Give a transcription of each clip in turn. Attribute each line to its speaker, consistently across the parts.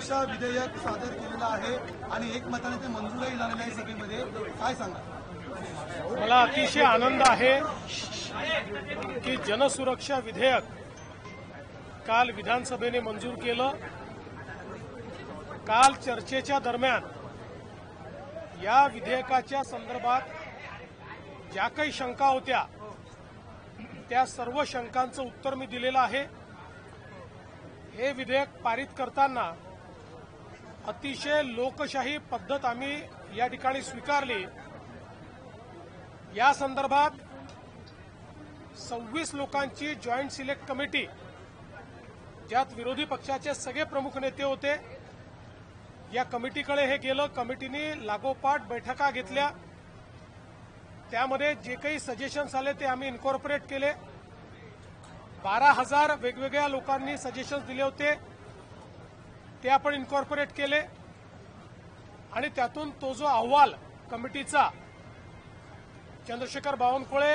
Speaker 1: सुरक्षा विधेयक सादर केलेलं आहे आणि एकमताने ते मंजूरही झालेलं आहे सभेमध्ये, काय सांगा?
Speaker 2: मला अतिशय आनंद आहे की जनसुरक्षा विधेयक काल विधानसभेने मंजूर केलं। काल चर्चेच्या दरम्यान या विधेयकाच्या संदर्भात ज्या काही शंका होत्या त्या सर्व शंकांचं उत्तर मी दिलेलं आहे। हे विधेयक पारित करताना अतिशय लोकशाही पद्धत आम्ही या ठिकाणी स्वीकारली। या संदर्भात 26 लोकांची जॉईंट सिलेक्ट कमिटी, ज्यात विरोधी पक्षाचे सगळे प्रमुख नेते होते, या कमिटीकडे हे गेलं। कमिटीने लागोपाठ बैठका घेतल्या, त्यामध्ये जे काही सजेशन्स आले ते आम्ही इन्कॉर्पोरेट केले। 12,000 वेगवेगळ्या लोकांनी सजेशन्स दिले होते, ते आपण इन्कॉर्पोरेट केले आणि त्यातून तो जो अहवाल कमिटीचा चंद्रशेखर बावनकुळे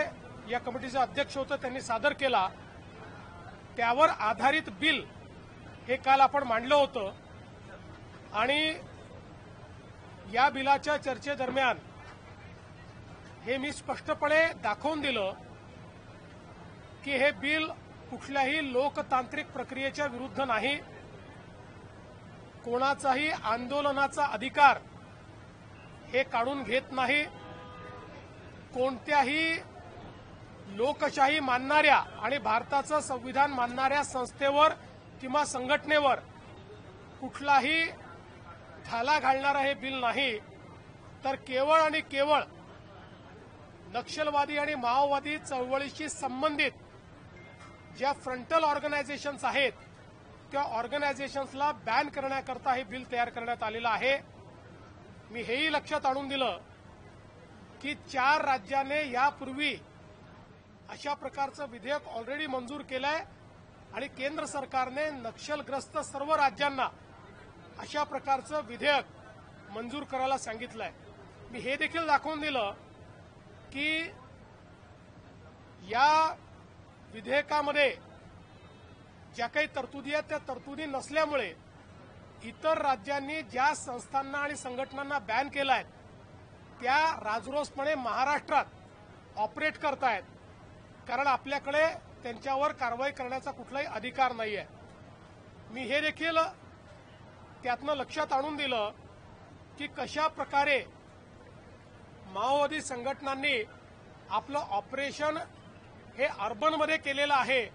Speaker 2: या कमिटीचे अध्यक्ष होते त्यांनी सादर केला, त्यावर आधारित बिल हे काल आपण मांडलं होतं। आणि या बिलाच्या चर्चेदरम्यान हे मी स्पष्टपणे दाखवून दिलं की हे बिल कुठल्याही लोकतांत्रिक प्रक्रियेच्या विरुद्ध नाही, कोणाचाही आंदोलनाचा अधिकार हे काढून घेत नाही, कोणत्याही लोकशाही मानणाऱ्या आणि भारताचं संविधान मानणाऱ्या संस्थेवर किंवा संघटनेवर कुठलाही थाला घालणारं हे बिल नाही, तर केवळ आणि केवळ नक्षलवादी आणि माओवादी चळवळीशी संबंधित ज्या फ्रंटल ऑर्गनायझेशन्स आहेत त्या ऑर्गनायझेशन्सला बॅन करण्याकरता हे बिल तयार करण्यात आलेलं आहे। मी हेही लक्षात आणून दिलं की 4 राज्यांनी यापूर्वी अशा प्रकारचं विधेयक ऑलरेडी मंजूर केलंय आणि केंद्र सरकारने नक्षलग्रस्त सर्व राज्यांना अशा प्रकारचं विधेयक मंजूर करायला सांगितलंय। मी हे देखील दाखवून दिलं की या विधेयकामध्ये ज्या काही तरतुदी आहेत त्या तरतुदी नसल्यामुळे इतर राज्यांनी ज्या संस्थांना आणि संघटनांना बॅन केलाय त्या राजरोसपणे महाराष्ट्रात ऑपरेट करतायत, कारण आपल्याकडे त्यांच्यावर कारवाई करण्याचा कुठलाही अधिकार नाहीये। मी हे देखील त्यातनं लक्षात आणून दिलं की कशा प्रकारे माओवादी संघटनांनी आपलं ऑपरेशन हे अर्बनमध्ये केलेलं आहे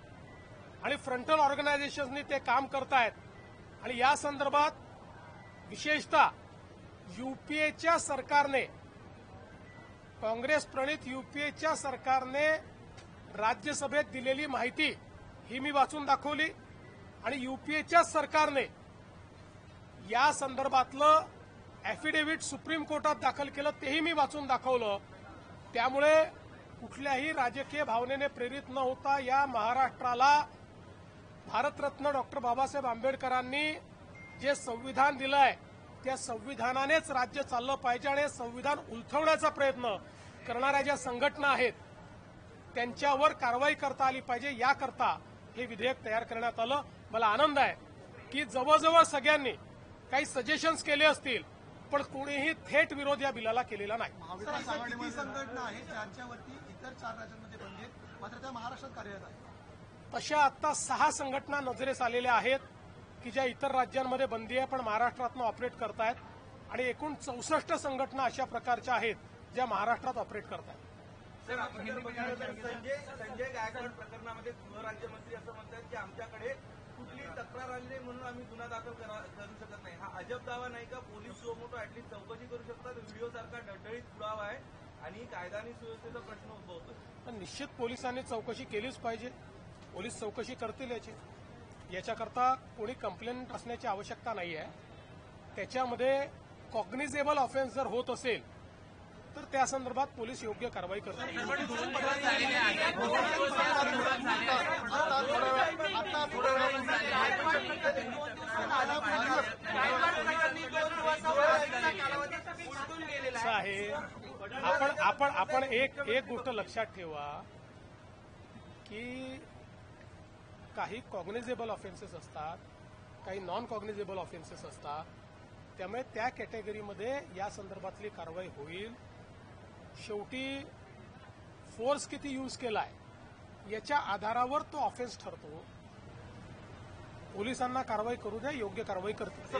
Speaker 2: आणि फ्रंटल ऑर्गनायझेशन्सनी ते काम करतायत। आणि या संदर्भात विशेषतः यूपीएच्या सरकारने, काँग्रेस प्रणित यूपीएच्या सरकारने राज्यसभेत दिलेली माहिती ही मी वाचून दाखवली आणि यूपीएच्या सरकारने या संदर्भातलं ॲफिडेव्हिट सुप्रीम कोर्टात दाखल केलं तेही मी वाचून दाखवलं। त्यामुळे कुठल्याही राजकीय भावनेने प्रेरित न होता या महाराष्ट्राला भारतरत्न डॉक्टर बाबासाहेब आंबेडकरांनी जे संविधान दिलंय त्या संविधानानेच राज्य चाललं पाहिजे आणि संविधान उलथवण्याचा प्रयत्न करणाऱ्या ज्या संघटना आहेत त्यांच्यावर कारवाई करता आली पाहिजे, याकरता हे विधेयक तयार करण्यात आलं। मला आनंद आहे की जवळजवळ सगळ्यांनी काही सजेशन्स केले असतील पण कोणीही थेट विरोध या बिलाला केलेला नाही।
Speaker 1: किती संघटना आहेत ज्यांच्यावरती इतर 4 राज्यांमध्ये बंदी आहे मात्र त्या महाराष्ट्रात कार्यरत आहेत?
Speaker 2: तशा आता 6 संघटना नजरेस आलेल्या आहेत की ज्या इतर राज्यांमध्ये बंदी आहे पण महाराष्ट्रातनं ऑपरेट करतायत आणि एकूण 64 संघटना अशा प्रकारच्या आहेत ज्या महाराष्ट्रात ऑपरेट करतायत।
Speaker 3: संजय गायकवाड प्रकरणामध्ये गृहराज्यमंत्री असं म्हणतात की आमच्याकडे कुठली तक्रार आली नाही म्हणून आम्ही गुन्हा दाखल करू शकत नाही। हा अजब दावा नाही का? पोलीस सुमोटो ऍटलीस्ट चौकशी करू शकतात, व्हिडिओ सारखा डळडळीत पुरावा आहे आणि कायदा आणि सुव्यवस्थेचा प्रश्न उद्भवतो।
Speaker 2: पण निश्चित पोलिसांनी चौकशी केलीच पाहिजे, पोलीस चौकशी करतील याच्याकरता कोणी कंप्लेंट असण्याची आवश्यकता नाही आहे। त्याच्यामध्ये कॉग्निझेबल ऑफेन्स जर होत असेल तर त्या संदर्भात पोलीस योग्य कारवाई करतील। आपण एक गोष्ट लक्षात ठेवा की काही कॉग्निझेबल ऑफेन्सेस असतात काही नॉन कॉग्निजेबल ऑफेन्सेस असतात. त्यामुळे त्या कॅटेगरीमध्ये या संदर्भातली कारवाई होईल. शेवटी फोर्स किती यूज केलाय याच्या आधारावर तो ऑफेन्स ठरतो. पोलिसांना कारवाई करू द्या, योग्य कारवाई करतील.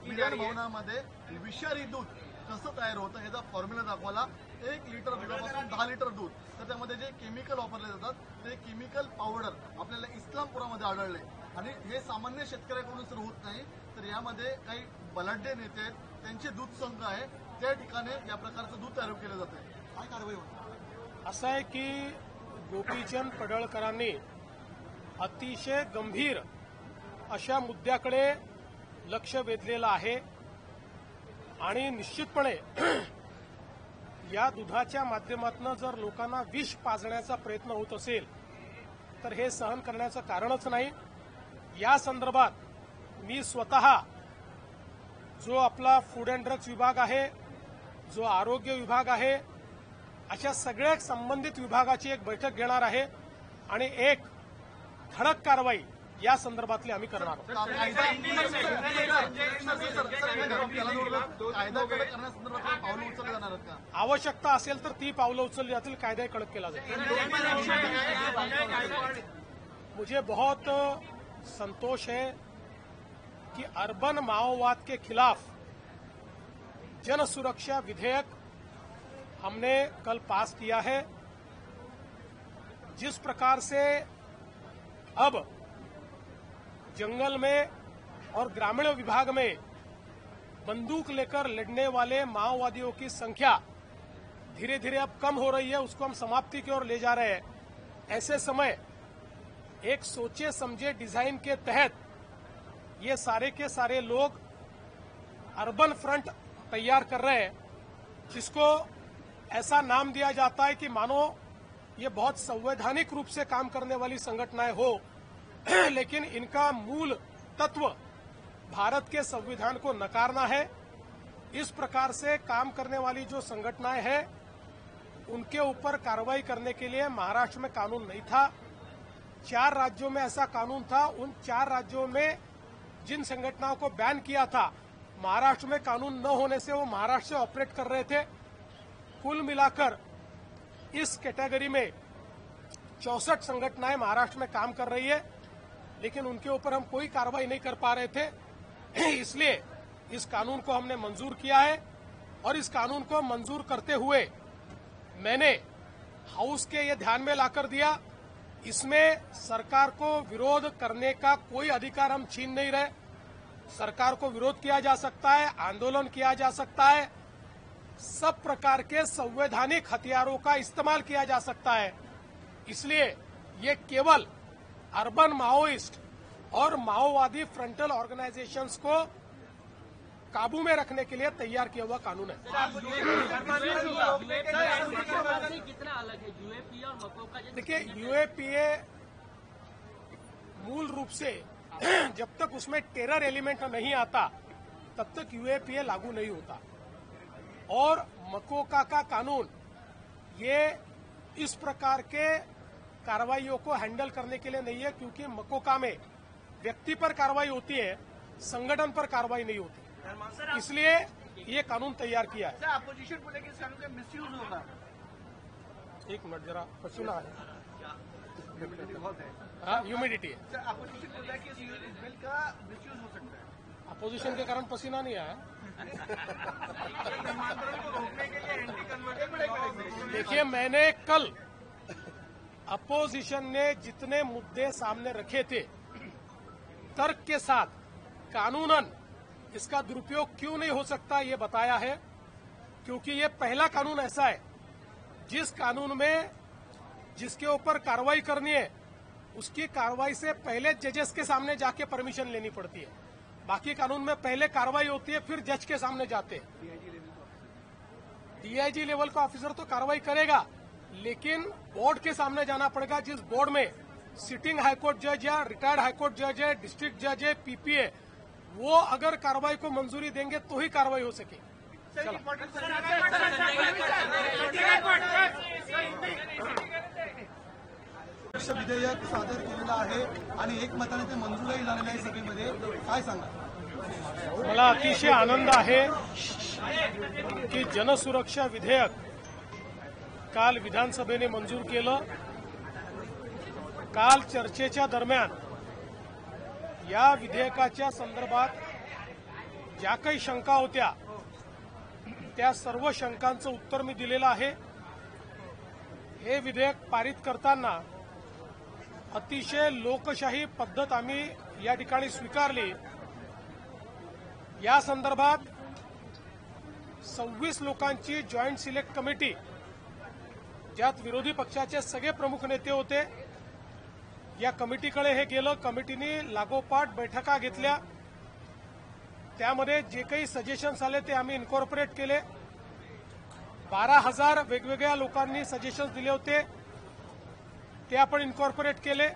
Speaker 1: विधान भवनामध्ये विषारी दूध कसं तयार होतं ह्याचा फॉर्म्युला दाखवला. 1 लिटर दुधापासून 10 लिटर दूध, तर त्यामध्ये जे केमिकल वापरले जातात ते केमिकल पावडर आपल्याला इस्लामपुरामध्ये आढळले. आणि हे सामान्य शेतकऱ्याकडून सुरू होत नाही, तर यामध्ये काही बलाढ्य नेते आहेत, त्यांचे दूध संघ आहे, त्या ठिकाणी या प्रकारचं दूध तयार केलं जात आहे. काय कारवाई होती?
Speaker 2: असं आहे की गोपीचंद पडळकरांनी अतिशय गंभीर अशा मुद्द्याकडे लक्ष वेधलेलं आहे आणि निश्चितपणे या दुधाच्या माध्यमातून जर लोकांना विष पाजण्याचा प्रयत्न होत असेल तर हे सहन करण्याचं कारणच नाही. या संदर्भात मी स्वतः जो आपला फूड अँड ड्रग्ज विभाग आहे, जो आरोग्य विभाग आहे, अशा सगळ्या संबंधित विभागाची एक बैठक घेणार आहे आणि एक ठळक कारवाई या संदर्भातली आम्ही करणार आहोत. आवश्यकता असेल तर ती पावलं उचलली जातील, कायदा कडक केला जाईल. मुझे बहुत संतोष है कि अर्बन माओवाद के खिलाफ जन सुरक्षा विधेयक हमने कल पास किया है. जिस प्रकार से अब जंगल में और ग्रामीण विभाग में बंदूक लेकर लड़ने वाले माओवादियों की संख्या धीरे धीरे अब कम हो रही है, उसको हम समाप्ति की ओर ले जा रहे हैं. ऐसे समय एक सोचे समझे डिजाइन के तहत ये सारे के सारे लोग अर्बन फ्रंट तैयार कर रहे हैं, जिसको ऐसा नाम दिया जाता है कि मानो ये बहुत संवैधानिक रूप से काम करने वाली संगठनाएं हो, लेकिन इनका मूल तत्व भारत के संविधान को नकारना है. इस प्रकार से काम करने वाली जो संगठनाएं हैं उनके ऊपर कार्रवाई करने के लिए महाराष्ट्र में कानून नहीं था. 4 राज्यों में ऐसा कानून था. उन 4 राज्यों में जिन संगठनों को बैन किया था, महाराष्ट्र में कानून न होने से वो महाराष्ट्र से ऑपरेट कर रहे थे. कुल मिलाकर इस कैटेगरी में 64 संगठनाएं महाराष्ट्र में काम कर रही है, लेकिन उनके ऊपर हम कोई कार्रवाई नहीं कर पा रहे थे. इसलिए इस कानून को हमने मंजूर किया है और इस कानून को मंजूर करते हुए मैंने हाउस के ये ध्यान में लाकर दिया, इसमें सरकार को विरोध करने का कोई अधिकार हम छीन नहीं रहे. सरकार को विरोध किया जा सकता है, आंदोलन किया जा सकता है, सब प्रकार के संवैधानिक हथियारों का इस्तेमाल किया जा सकता है. इसलिए ये केवल अर्बन माओइस्ट और माओवादी फ्रंटल ऑर्गेनाइजेशंस को काबू में रखने के लिए तैयार किया हुआ कानून है.
Speaker 4: कितना अलग है यूएपीए और मकोका?
Speaker 2: देखिए, यूएपीए मूल रूप से जब तक उसमें टेरर एलिमेंट नहीं आता तब तक यूएपीए लागू नहीं होता. और मकोका का कानून ये इस प्रकार के कार्रवाइयों को हैंडल करने के लिए नहीं है, क्योंकि मकोका में व्यक्ति पर कार्रवाई होती है, संगठन पर कार्रवाई नहीं होती. इसलिए ये कानून तैयार किया है.
Speaker 3: अपोजिशन बोले कि इस कानून का मिसयूज होगा.
Speaker 2: एक मिनट जरा पसीना है. हाँ, ह्यूमिडिटी है.
Speaker 3: अपोजिशन बोल रहा है कि इस बिल का मिसयूज हो सकता है.
Speaker 2: अपोजिशन के कारण पसीना नहीं आया. देखिए, मैंने कल अपोजिशन ने जितने मुद्दे सामने रखे थे, तर्क के साथ कानूनन इसका दुरुपयोग क्यों नहीं हो सकता ये बताया है. क्योंकि ये पहला कानून ऐसा है जिस कानून में जिसके ऊपर कार्रवाई करनी है उसकी कार्रवाई से पहले जजेस के सामने जाके परमिशन लेनी पड़ती है. बाकी कानून में पहले कार्रवाई होती है, फिर जज के सामने जाते हैं. डीआईजी लेवल का ऑफिसर तो कार्रवाई करेगा, लेकिन बोर्ड के सामने जाना पड़ेगा, जिस बोर्ड में सिटिंग हाईकोर्ट जज या रिटायर्ड हाईकोर्ट जज है, डिस्ट्रिक्ट जज है, पीपीए, वो अगर कार्रवाई को मंजूरी देंगे तो ही कार्रवाई हो सके. चलो.
Speaker 1: जनसुरक्षा विधेयक सादर केलेलं आहे आणि एकमताने ते मंजूरही झालेलं आहे सभेमध्ये, काय सांगा?
Speaker 2: मला अतिशय आनंद आहे की जनसुरक्षा विधेयक काल विधानसभेने मंजूर केलं. काल चर्चेच्या दरम्यान या विधेयकाच्या संदर्भात ज्या काही शंका होत्या त्या सर्व शंकांचं उत्तर मी दिलेलं आहे. हे विधेयक पारित करताना अतिशय लोकशाही पद्धत आम्ही या ठिकाणी स्वीकारली. या संदर्भात 26 लोकांची जॉईंट सिलेक्ट कमिटी, ज्यात विरोधी पक्षाचे सगळे प्रमुख नेते होते, या कमिटीकडे हे गेलं. कमिटीने लागोपाठ बैठका घेतल्या. त्यामध्ये जे काही सजेशन्स आले ते आम्ही इन्कॉर्पोरेट केले. 12,000 वेगवेगळ्या लोकांनी सजेशन्स दिले होते, ते आपण इन्कॉर्पोरेट केले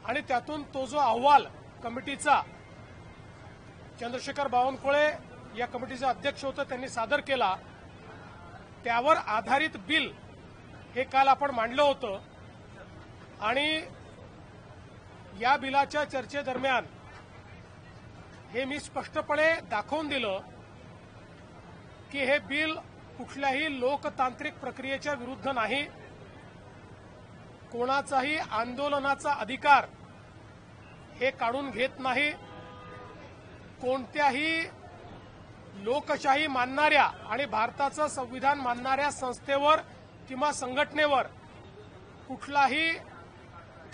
Speaker 2: आणि त्यातून तो जो अहवाल कमिटीचा चंद्रशेखर बावनकुळे या कमिटीचे अध्यक्ष होते त्यांनी सादर केला, त्यावर आधारित बिल हे काल आपण मांडलं होतं. आणि या बिलाच्या चर्चेदरम्यान हे मी स्पष्टपणे दाखवून दिलं की हे बिल कुठल्याही लोकतांत्रिक प्रक्रियेच्या विरुद्ध नाही. कोणाचाही आंदोलनाचा अधिकार हे काढून घेत नाही. कोणत्याही लोकशाही मानणाऱ्या आणि भारताचं संविधान मानणाऱ्या संस्थेवर किंवा संघटनेवर कुठलाही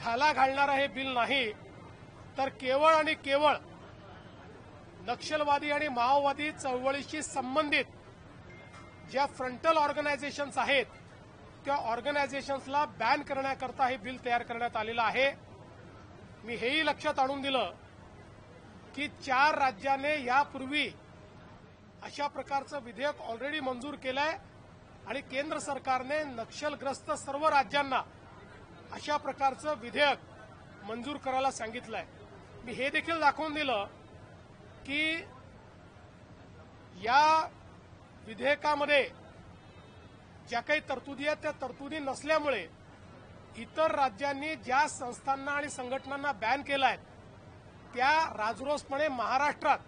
Speaker 2: थाला घालणारं हे बिल नाही. तर केवळ आणि केवळ नक्षलवादी आणि माओवादी चळवळीशी संबंधित ज्या फ्रंटल ऑर्गनायझेशन्स आहेत त्या ऑर्गनायझेशन्सला बॅन करण्याकरता हे बिल तयार करण्यात आलेलं आहे. मी हेही लक्षात आणून दिलं की 4 राज्याने यापूर्वी अशा प्रकारचं विधेयक ऑलरेडी मंजूर केलंय आणि केंद्र सरकारने नक्षलग्रस्त सर्व राज्यांना अशा प्रकारचं विधेयक मंजूर करायला सांगितलंय. मी हे देखील दाखवून दिलं की या विधेयकामध्ये ज्या काही तरतुदी आहेत त्या तरतुदी नसल्यामुळे इतर राज्यांनी ज्या संस्थांना आणि संघटनांना बॅन केलाय त्या राजरोसपणे महाराष्ट्रात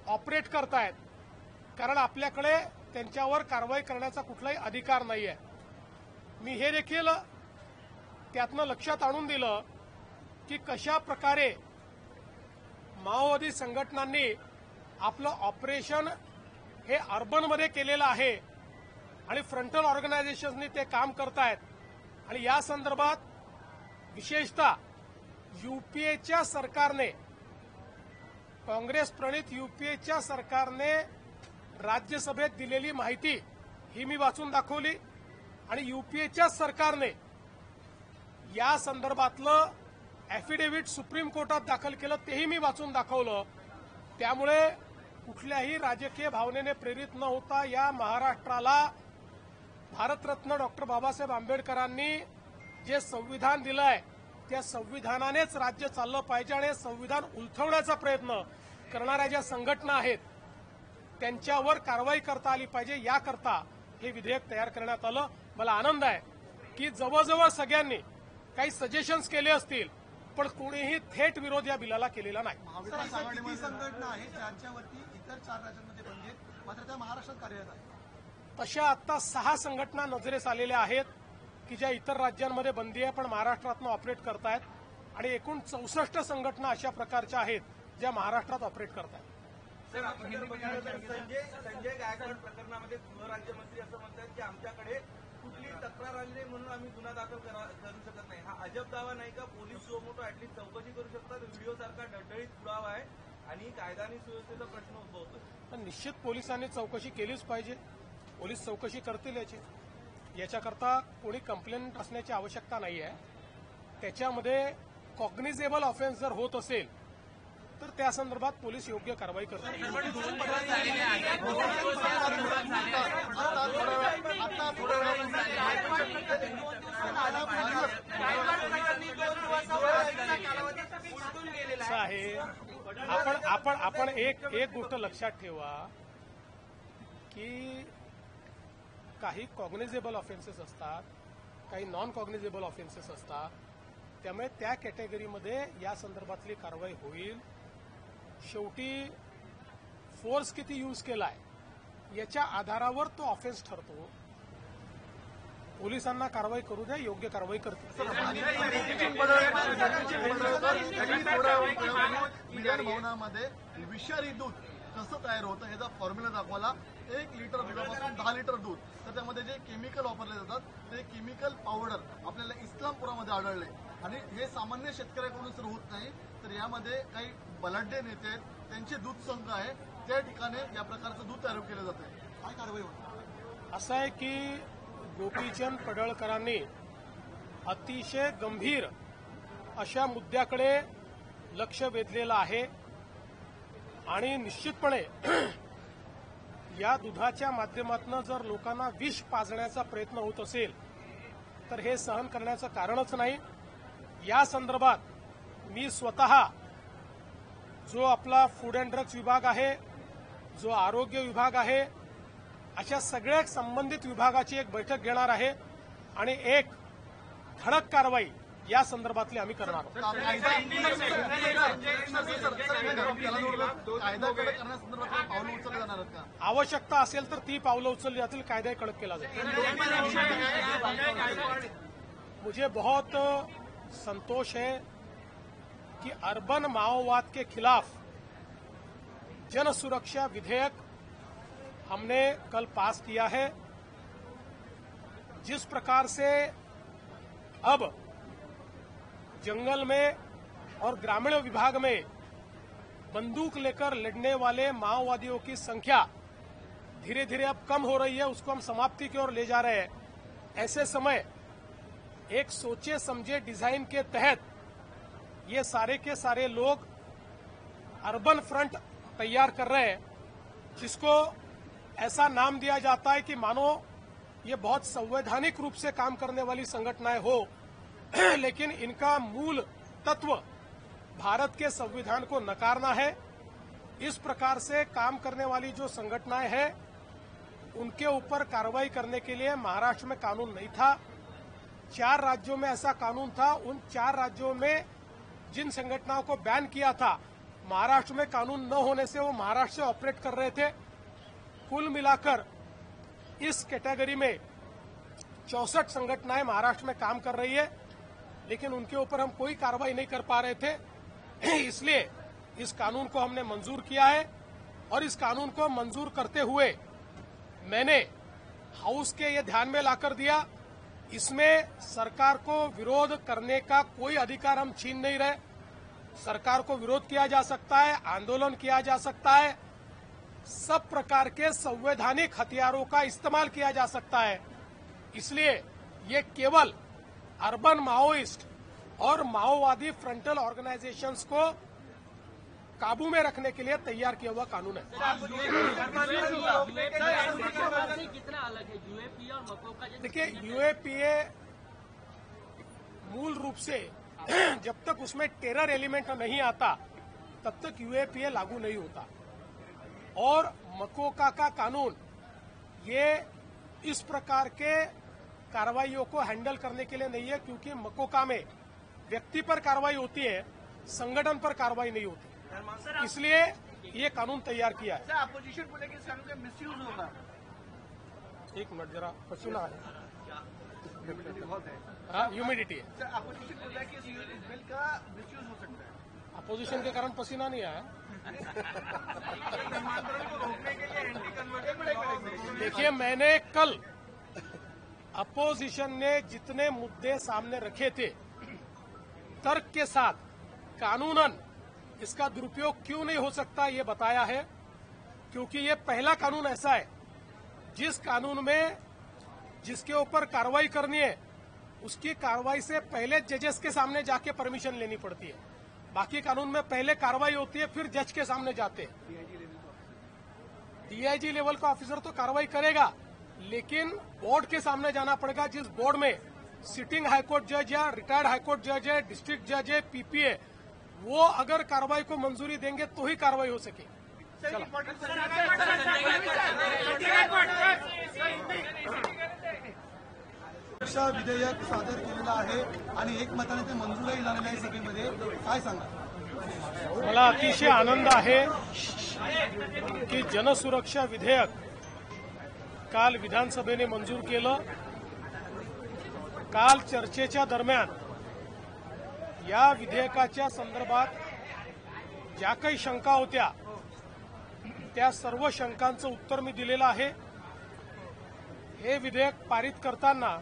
Speaker 2: ऑपरेट करतायत, कारण आपल्याकडे त्यांच्यावर कारवाई करण्याचा कुठलाही अधिकार नाहीये. मी हे देखील त्यातनं लक्षात आणून दिलं की कशा प्रकारे माओवादी संघटनांनी आपलं ऑपरेशन हे अर्बनमध्ये केलेलं आहे आणि फ्रंटल ऑर्गनायझेशन्सनी ते काम करतायत. आणि या संदर्भात विशेषतः यूपीएच्या सरकारने, काँग्रेस प्रणित यूपीएच्या सरकारने राज्यसभेत दिलेली माहिती ही मी वाचून दाखवली आणि यूपीएच्या सरकारने या संदर्भातलं ॲफिडेव्हिट सुप्रीम कोर्टात दाखल केलं तेही मी वाचून दाखवलं. त्यामुळे कुठल्याही राजकीय भावनेने प्रेरित न होता या महाराष्ट्राला भारतरत्न डॉक्टर बाबासाहेब आंबेडकरांनी जे संविधान दिलंय त्या संविधानानेच राज्य चाललं पाहिजे आणि संविधान उलथवण्याचा प्रयत्न करणाऱ्या ज्या संघटना आहेत त्यांच्यावर कारवाई करता आली पाहिजे, याकरता हे विधेयक तयार करण्यात आलं. मला आनंद आहे की जवळजवळ सगळ्यांनी काही सजेशन्स केले असतील पण कोणीही थेट विरोध या बिलाला केलेला नाही.
Speaker 1: महाविकास आघाडीमध्ये संघटना आहेत ज्यांच्यावरती इतर 4 राज्यांमध्ये बंदी आहेत, मात्र त्या महाराष्ट्रात कार्यरत आहेत.
Speaker 2: तशा आता 6 संघटना नजरेस आलेल्या आहेत की ज्या इतर राज्यांमध्ये बंदी आहे पण महाराष्ट्रातनं ऑपरेट करतायत आणि एकूण 64 संघटना अशा प्रकारच्या आहेत ज्या महाराष्ट्रात ऑपरेट करतायत.
Speaker 3: सर, आपण जर बघितलं तर संजय गायकवाड प्रकरणामध्ये गृहराज्यमंत्री असं म्हणतात की आमच्याकडे कुठली तक्रार आली नाही म्हणून आम्ही गुन्हा दाखल करू शकत नाही. हा अजब दावा नाही का? पोलीस सुमोटो ऍटलीस्ट चौकशी करू शकतात. व्हिडिओ सारखा डळडळीत पुरावा आहे आणि कायदा आणि सुव्यवस्थेचा प्रश्न उद्भवतो.
Speaker 2: पण निश्चित पोलिसांनी चौकशी केलीच पाहिजे. पोलीस चौकशी करतील याच्याकरता कोणी कंप्लेंट असण्याची आवश्यकता नाही आहे. त्याच्यामध्ये कॉग्निझेबल ऑफेन्स जर होत असेल तर त्या संदर्भात पोलीस योग्य कारवाई करतील. आहे आपण एक गोष्ट लक्षात ठेवा की काही कॉग्निझेबल ऑफेन्सेस असतात काही नॉन कॉग्निजेबल ऑफेन्सेस असतात. त्यामुळे त्या कॅटेगरीमध्ये या संदर्भातली कारवाई होईल. शेवटी फोर्स किती यूज केलाय याच्या आधारावर तो ऑफेन्स ठरतो. पोलिसांना कारवाई करू द्या, योग्य कारवाई करतील.
Speaker 1: विधान भवनामध्ये विषारी दूध कसं तयार होतं ह्याचा फॉर्म्युला दाखवला. 1 लिटर दुधापासून 10 लिटर दूध, तर त्यामध्ये जे केमिकल वापरले जातात ते केमिकल पावडर आपल्याला इस्लामपुरामध्ये आढळले. आणि हे सामान्य शेतकऱ्याकडून सुरू होत नाही, तर यामध्ये काही बलाढ्य नेते आहेत, त्यांचे दूध संघ आहे, त्या ठिकाणी या प्रकारचं दूध तयार केलं जात आहे. काय कारवाई होणार?
Speaker 2: असं आहे की गोपीचंद पडळकरांनी अतिशय गंभीर अशा मुद्द्याकडे लक्ष वेधलेलं आहे आणि निश्चितपणे या दुधाच्या माध्यमातून जर लोकांना विष पाजण्याचा प्रयत्न होत असेल तर हे सहन करण्याचं कारणच नाही. या संदर्भात मी स्वतः जो आपला फूड अँड ड्रग्ज विभाग आहे, जो आरोग्य विभाग आहे, अशा सगळ्या संबंधित विभागाची एक बैठक घेणार आहे आणि एक धडक कारवाई या संदर्भातली आम्ही करणार आहोत.
Speaker 1: कायदा कडक करण्यासंदर्भात पावलं उचलली जाणार आहेत का?
Speaker 2: आवश्यकता असेल तर ती पावलं उचलली जातील, कायदा कडक केला जाईल. मुझे बहुत संतोष है कि अर्बन माओवाद के खिलाफ जन सुरक्षा विधेयक हमने कल पास किया है. जिस प्रकार से अब जंगल में और ग्रामीण विभाग में बंदूक लेकर लड़ने वाले माओवादियों की संख्या धीरे धीरे अब कम हो रही है, उसको हम समाप्ति की ओर ले जा रहे हैं. ऐसे समय एक सोचे समझे डिजाइन के तहत ये सारे के सारे लोग अर्बन फ्रंट तैयार कर रहे हैं, जिसको ऐसा नाम दिया जाता है कि मानो ये बहुत संवैधानिक रूप से काम करने वाली संगठनाएं हो, लेकिन इनका मूल तत्व भारत के संविधान को नकारना है. इस प्रकार से काम करने वाली जो संगठनाएं हैं उनके ऊपर कार्रवाई करने के लिए महाराष्ट्र में कानून नहीं था. 4 राज्यों में ऐसा कानून था. उन 4 राज्यों में जिन संगठनों को बैन किया था, महाराष्ट्र में कानून न होने से वो महाराष्ट्र से ऑपरेट कर रहे थे. कुल मिलाकर इस कैटेगरी में 64 संगठनाएं महाराष्ट्र में काम कर रही है, लेकिन उनके ऊपर हम कोई कार्रवाई नहीं कर पा रहे थे. इसलिए इस कानून को हमने मंजूर किया है और इस कानून को मंजूर करते हुए मैंने हाउस के ये ध्यान में लाकर दिया, इसमें सरकार को विरोध करने का कोई अधिकार हम छीन नहीं रहे. सरकार को विरोध किया जा सकता है, आंदोलन किया जा सकता है, सब प्रकार के संवैधानिक हथियारों का इस्तेमाल किया जा सकता है. इसलिए ये केवल अर्बन माओइस्ट और माओवादी फ्रंटल ऑर्गेनाइजेशंस को काबू में रखने के लिए तैयार किया हुआ कानून है.
Speaker 4: कितना अलग है यूएपीए और मकोका?
Speaker 2: देखिए, यूएपीए मूल रूप से जब तक उसमें टेरर एलिमेंट नहीं आता तब तक यूएपीए लागू नहीं होता. और मकोका का कानून ये इस प्रकार के कार्रवाइयों को हैंडल करने के लिए नहीं है, क्योंकि मकोका में व्यक्ति पर कार्रवाई होती है, संगठन पर कार्रवाई नहीं होती. इसलिए ये कानून तैयार किया है.
Speaker 3: अपोजिशन बोले कि इस कानून का मिसयूज होगा.
Speaker 2: एक मिनट जरा पसीना है,
Speaker 3: बहुत है.
Speaker 2: हाँ, ह्यूमिडिटी है.
Speaker 3: सर, अपोजिशन बोल रहा है कि इस बिल का मिसयूज हो सकता है.
Speaker 2: अपोजिशन के कारण पसीना नहीं आया. देखिए, मैंने कल अपोजिशन ने जितने मुद्दे सामने रखे थे, तर्क के साथ कानूनन इसका दुरुपयोग क्यों नहीं हो सकता ये बताया है. क्योंकि ये पहला कानून ऐसा है जिस कानून में जिसके ऊपर कार्रवाई करनी है उसकी कार्रवाई से पहले जजेस के सामने जाके परमिशन लेनी पड़ती है. बाकी कानून में पहले कार्रवाई होती है, फिर जज के सामने जाते हैं. डीआईजी लेवल का ऑफिसर तो कार्रवाई करेगा, लेकिन बोर्ड के सामने जाना पड़ेगा, जिस बोर्ड में सिटिंग हाईकोर्ट जज या रिटायर्ड हाईकोर्ट जज है, डिस्ट्रिक्ट जज है, पीपीए, वो अगर कार्रवाई को मंजूरी देंगे तो ही कार्रवाई हो सके.
Speaker 1: सुरक्षा विधेयक सादर केलेलं आहे आणि एकमताने ते मंजूरही झालेलं आहे सभेमध्ये, काय सांगा?
Speaker 2: मला अतिशय आनंद आहे की जनसुरक्षा विधेयक काल विधानसभेने मंजूर केलं. काल चर्चेच्या दरम्यान या विधेयकाच्या संदर्भात ज्या काही शंका होत्या त्या सर्व शंकांचं उत्तर मी दिलेलं आहे. हे विधेयक पारित करताना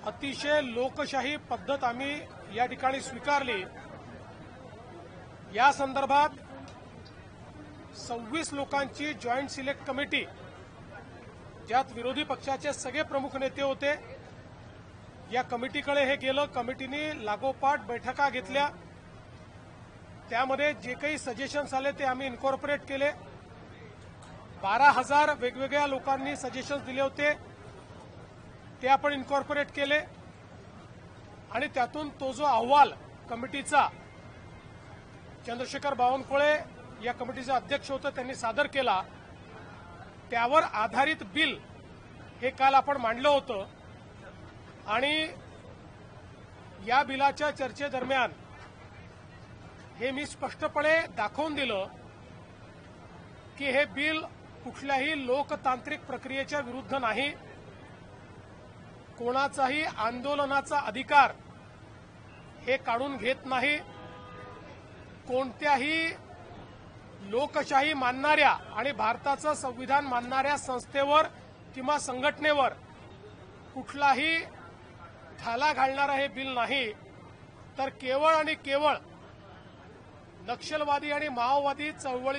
Speaker 2: अतिशय लोकशाही पद्धत आम्ही या ठिकाणी स्वीकारली. या संदर्भात 26 लोकांची जॉईंट सिलेक्ट कमिटी, ज्यात विरोधी पक्षाचे सगळे प्रमुख नेते होते, या कमिटीकडे हे गेलं. कमिटीने लागोपाठ बैठका घेतल्या. त्यामध्ये जे काही सजेशन्स आले ते आम्ही इन्कॉर्पोरेट केले. 12,000 वेगवेगळ्या लोकांनी सजेशन्स दिले होते, ते आपण इन्कॉर्पोरेट केले आणि त्यातून तो जो अहवाल कमिटीचा चंद्रशेखर बावनकुळे या कमिटीचे अध्यक्ष होते त्यांनी सादर केला, त्यावर आधारित बिल हे काल आपण मांडलं होतं. आणि या बिलाच्या चर्चेदरम्यान हे मी स्पष्टपणे दाखवून दिलं की हे बिल कुठल्याही लोकतांत्रिक प्रक्रियेच्या विरुद्ध नाही. कोणाचाही आंदोलनाचा अधिकार हे काढून घेत नाही. कोणत्याही लोकशाही मानणाऱ्या आणि भारताचं संविधान मानणाऱ्या संस्थेवर किंवा संघटनेवर कुठलाही थाला घालणारं हे बिल नाही. तर केवळ आणि केवळ नक्षलवादी आणि माओवादी चळवळी